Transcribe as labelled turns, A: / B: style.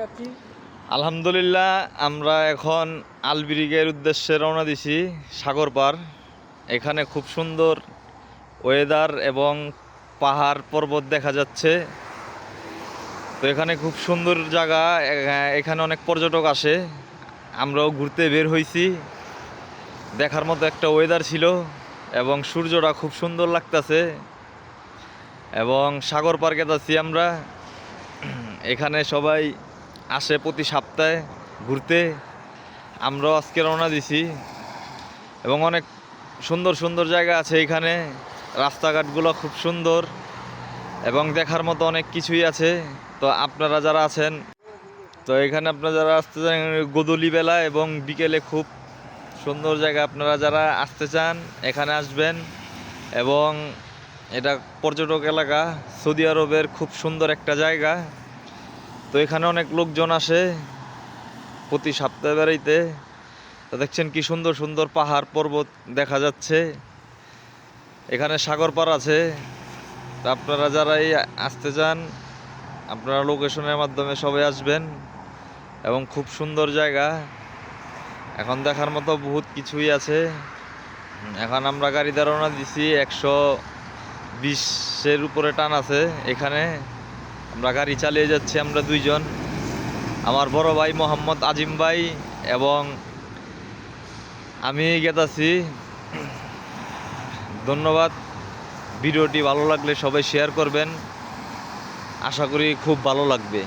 A: যাচ্ছি।
B: আলহামদুলিল্লাহ, আমরা এখন আলবিরিগের উদ্দেশ্যে রওনা দিছি। সাগর পার, এখানে খুব সুন্দর ওয়েদার এবং পাহাড় পর্বত দেখা যাচ্ছে। তো এখানে খুব সুন্দর জায়গা, এখানে অনেক পর্যটক আসে। আমরাও ঘুরতে বের হয়েছি, দেখার মতো একটা ওয়েদার ছিল এবং সূর্যটা খুব সুন্দর লাগতেছে। এবং সাগর পার্কে যাচ্ছি আমরা। এখানে সবাই আসে প্রতি সপ্তাহে ঘুরতে। আমরাও আজকে রওনা দিছি এবং অনেক সুন্দর সুন্দর জায়গা আছে এখানে। রাস্তাঘাটগুলো খুব সুন্দর এবং দেখার মতো অনেক কিছুই আছে। তো আপনারা যারা আছেন, তো এখানে আপনারা যারা আসতে চান, গোধূলি বেলা এবং বিকেলে খুব সুন্দর জায়গা। আপনারা যারা আসতে চান এখানে আসবেন। এবং এটা পর্যটক এলাকা, সৌদি আরবের খুব সুন্দর একটা জায়গা। তো এখানে অনেক লোকজন আসে প্রতি সপ্তাহে বেড়াইতে। তো দেখছেন কি সুন্দর সুন্দর পাহাড় পর্বত দেখা যাচ্ছে। এখানে সাগর পার আছে। তো আপনারা যারাই আসতে চান, আপনারা লোকেশনের মাধ্যমে সবাই আসবেন এবং খুব সুন্দর জায়গা। এখন দেখার মতো বহুত কিছুই আছে। এখন আমরা গাড়ি রওনা দিছি, 120-এর উপরে টান আছে এখানে। আমরা গাড়ি চালিয়ে যাচ্ছি, আমরা দুইজন, আমার বড় ভাই মোহাম্মদ আজিম ভাই এবং আমি গেতাছি। ধন্যবাদ। ভিডিওটি ভালো লাগলে সবাই শেয়ার করবেন, আশা করি খুব ভালো লাগবে।